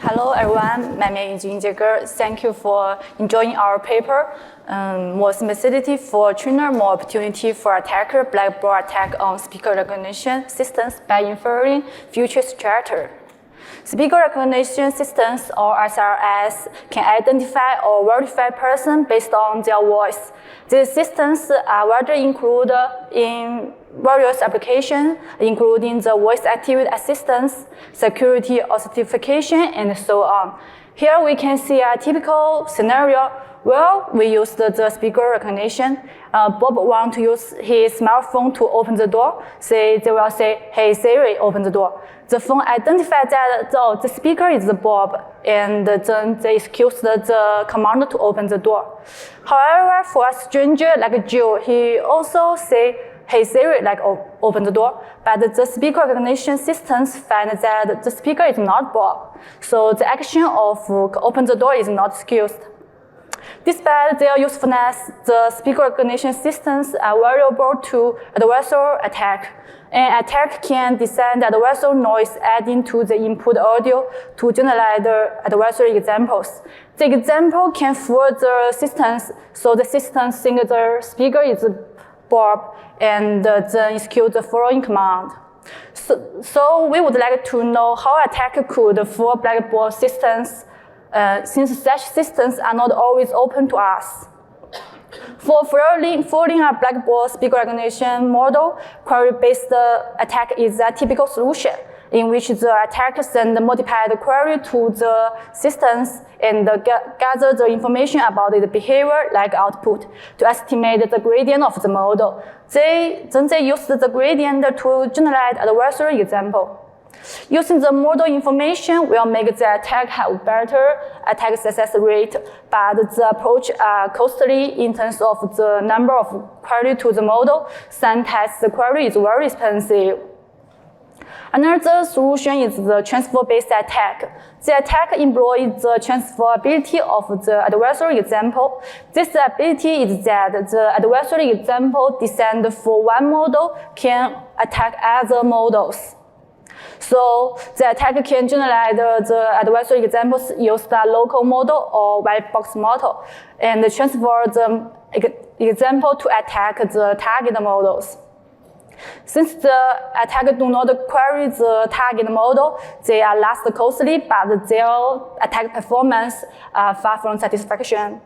Hello everyone, my name is Yunjie. Thank you for enjoying our paper. More simplicity for trainer, more opportunity for attacker, blackboard attack on speaker recognition systems by inferring future Extractor. Speaker recognition systems, or SRS, can identify or verify person based on their voice. These systems are widely included in various applications, including the voice activity assistance, security authentication, and so on. Here we can see a typical scenario where we use the speaker recognition. Bob wants to use his smartphone to open the door. They will say, "Hey Siri, open the door." The phone identifies that the speaker is Bob, and then they execute the command to open the door. However, for a stranger like Joe, he also say, "Hey Siri, open the door." But the speaker recognition systems find that the speaker is not Bob, so the action of open the door is not executed. Despite their usefulness, the speaker recognition systems are vulnerable to adversarial attack. An attack can descend adversarial noise adding to the input audio to generate the adversarial examples. The example can fool the systems, so the systems think the speaker is Bob and then execute the following command. So we would like to know how attacker could fool blackboard systems since such systems are not always open to us. For fooling a blackboard speaker recognition model, query-based attack is a typical solution in which the attacker sends modified query to the systems and gather the information about its behavior like output to estimate the gradient of the model. Then they use the gradient to generate adversarial example. Using the model information will make the attack have better attack success rate, but the approach are costly in terms of the number of queries to the model. Sometimes the query is very expensive. Another solution is the transfer-based attack. The attack employs the transferability of the adversarial example. This ability is that the adversarial example descend for one model can attack other models. So the attacker can generate the adversarial examples use the local model or white box model and transfer the example to attack the target models. Since the attacker do not query the target model, they are less costly, but their attack performance are far from satisfaction.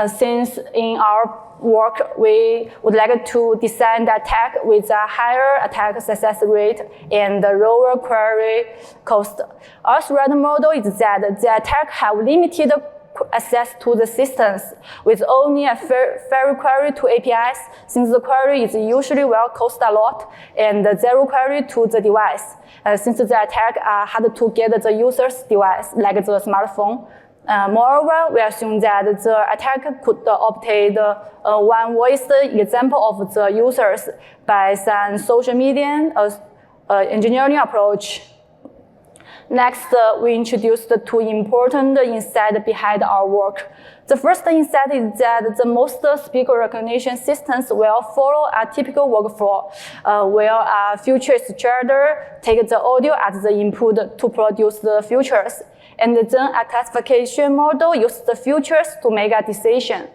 Since in our work, we would like to design the attack with a higher attack success rate and lower query cost. Our threat model is that the attack have limited access to the systems with only a fair query to APIs, since the query is usually will cost a lot, and zero query to the device, since the attack are hard to get the user's device, like the smartphone. Moreover, we assume that the attacker could obtain one voice example of the users by some social media engineering approach. Next, we introduce the two important insights behind our work. The first insight is that the most speaker recognition systems will follow a typical workflow, where a future extractor takes the audio as the input to produce the features, and then a classification model uses the features to make a decision.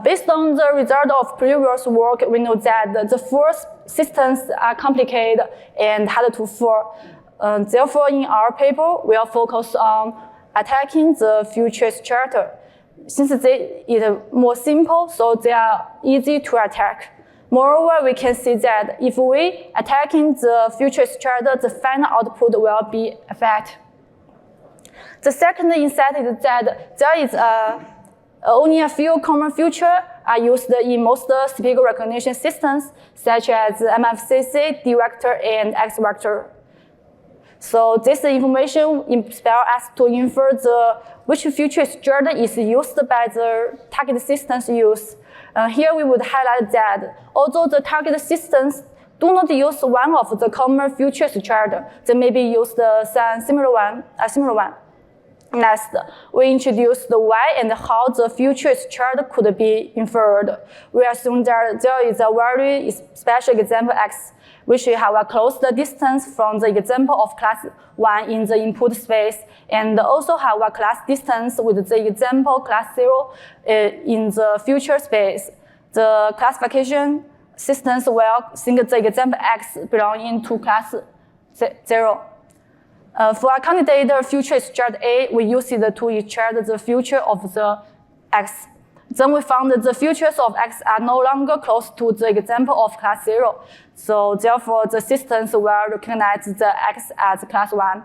Based on the result of previous work, we know that the first systems are complicated and hard to fool. Therefore, in our paper, we will focus on attacking the future extractor. Since they are more simple, so they are easy to attack. Moreover, we can see that if we attacking the future extractor, the final output will be affected. The second insight is that there is only a few common features are used in most speaker recognition systems, such as MFCC, director, and extractor. So this information inspires us to infer which future extractor is used by the target systems use. Here we would highlight that although the target systems do not use one of the common future extractor, they may be used some similar one. Next, we introduce the why and how the futurist chart could be inferred. We assume that there is a very special example X, which have a closed distance from the example of class 1 in the input space, and also have a class distance with the example class 0 in the future space. The classification systems will think the example X belonging to class 0. For a candidate futurist chart A, we use it to chart the future of the X. Then we found that the futures of X are no longer close to the example of class 0. So therefore, the systems will recognize the X as class 1.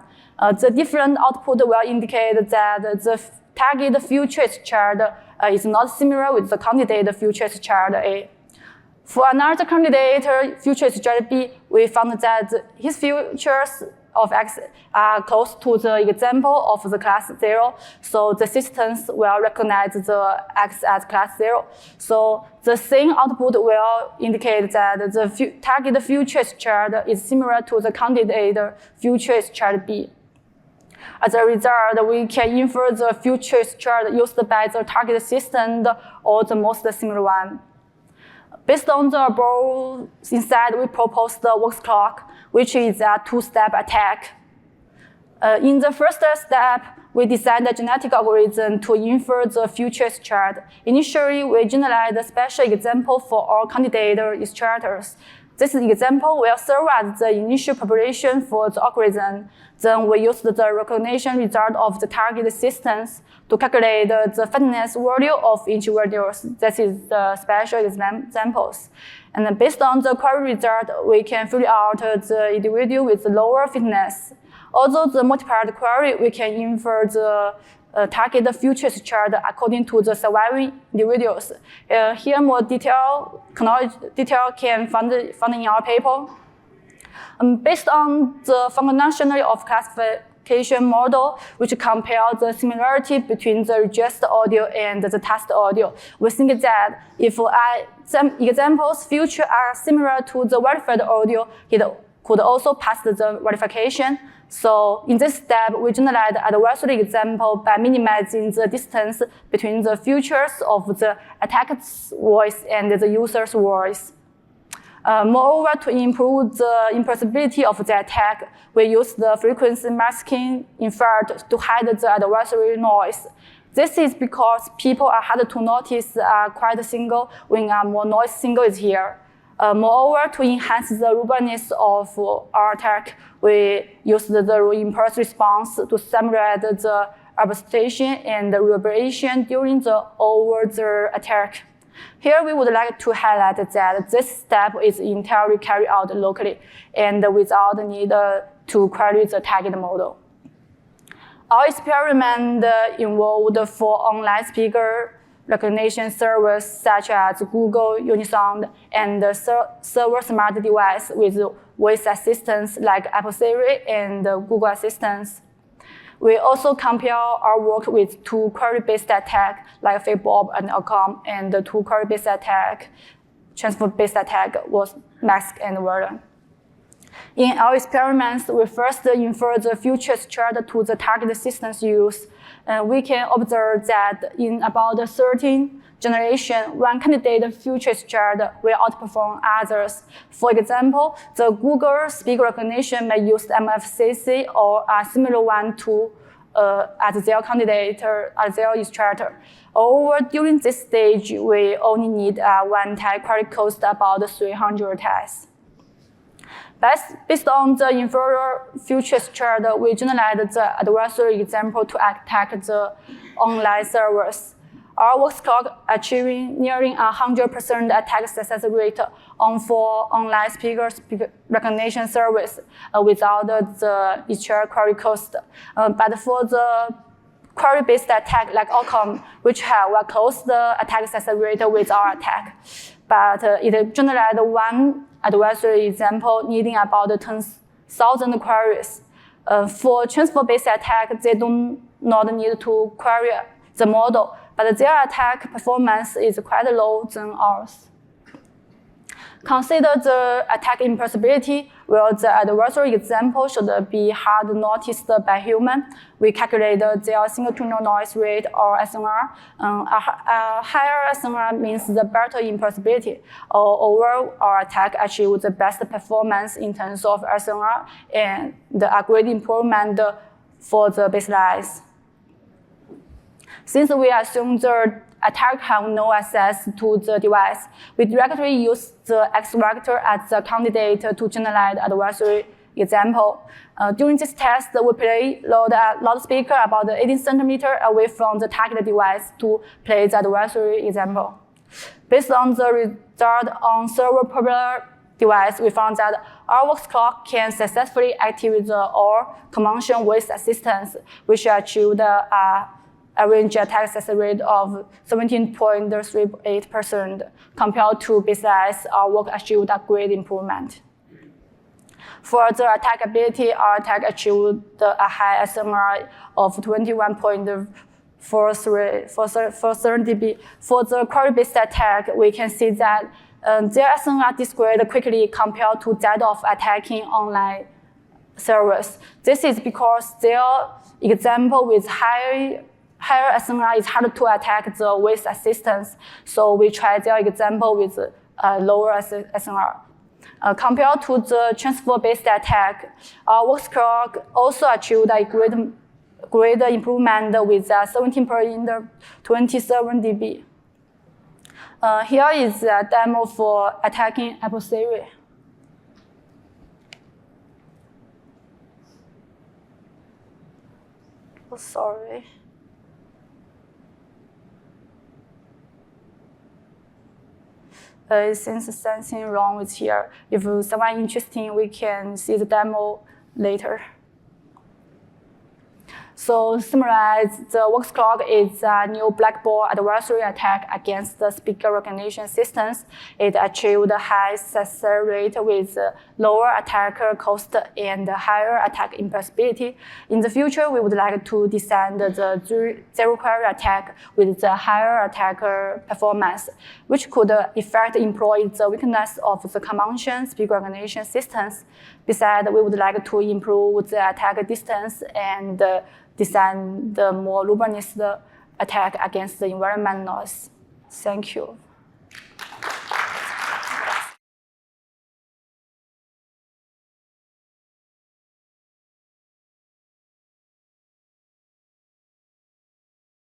The different output will indicate that the target futurist chart is not similar with the candidate futurist chart A. For another candidate futurist chart B, we found that his futures of X are close to the example of the class 0, so the systems will recognize the X as class 0. So the same output will indicate that the target futurist chart is similar to the candidate futurist chart B. As a result, we can infer the futurist chart used by the target system or the most similar one. Based on the above, instead we propose the VoxCloak, which is a two-step attack. In the first step, we designed a genetic algorithm to infer the futurist chart. Initially, we generalized a special example for all candidate extractors. This example will serve as the initial preparation for the algorithm. Then we used the recognition result of the target systems to calculate the fitness value of each values. That is the special examples. And based on the query result, we can figure out the individual with lower fitness. Although the multiplied query, we can infer the target futurist chart according to the surviving individuals. Here, more detail can find in our paper. Based on the functionality of classification model, which compares the similarity between the registered audio and the test audio, we think that if some examples future are similar to the verified audio, it could also pass the verification. So in this step, we generate an adversarial example by minimizing the distance between the futures of the attacker's voice and the user's voice. Moreover, to improve the impossibility of the attack, we use the frequency masking infer to hide the adversarial noise. This is because people are hard to notice quite single when a more noise single is here. Moreover, to enhance the robustness of our attack, we use the impulse response to simulate the obfuscation and the reverberation during the over-the attack. Here, we would like to highlight that this step is entirely carried out locally and without the need to query the target model. Our experiment involved 4 online speaker recognition servers such as Google Unisound and server smart device with voice assistants like Apple Siri and Google Assistants. We also compare our work with 2 query-based attacks like FakeBob and Outcome, and the 2 query-based attack, transfer-based attack was Mask and Vernon. In our experiments, we first infer the futures chart to the target systems used. We can observe that in about 13 generations, one candidate futures chart will outperform others. For example, the Google speaker recognition may use MFCC or a similar one to as their candidate as their extractor. Or during this stage, we only need one type query cost about 300 tests. Based on the inferior futures chart, we generate the adversarial example to attack the online servers. Our VoxCloak achieving nearing 100% attack success rate on 4 online speaker recognition service without the extra query cost. But for the query-based attack like Outcome, which have a close the attack success rate with our attack, but it generates one adversarial example needing about 10,000 queries. For transfer-based attack, they do not need to query the model, but their attack performance is quite low than ours. Consider the attack impossibility, where the adversary example should be hard noticed by human. We calculate their single tunnel noise rate, or SNR. A higher SNR means the better impossibility. Overall, our attack achieved the best performance in terms of SNR and a great improvement for the baselines. Since we assume the attacker have no access to the device, we directly use the Extractor as the candidate to generate adversary example. During this test, we payload a loudspeaker about 18 centimeters away from the target device to play the adversary example. Based on the result on several popular devices, we found that our VoxCloak can successfully activate the all convention voice assistance, which achieved a average attack success rate of 17.38%. Compared to baselines, our work achieved a great improvement. For the attack ability, our attack achieved a high SMR of 21.43 dB. For the query-based attack, we can see that their SNR degrades quickly compared to that of attacking online servers. This is because their example with higher SNR is hard to attack the voice assistance, so we try their example with lower SNR. Compared to the transfer-based attack, our VoxCloak also achieved a great improvement with 17.27 dB. Here is a demo for attacking adversary. Oh, sorry. It seems something wrong with here. If someone interested, we can see the demo later. So summarize, the VoxCloak is a new blackboard adversary attack against the speaker recognition systems. It achieved a high success rate with lower attacker cost and higher attack impossibility. In the future, we would like to design the zero query attack with the higher attacker performance, which could effectively exploit the weakness of the convention speaker recognition systems. Besides, we would like to improve the attack distance and design the more robust attack against the environment noise. Thank you.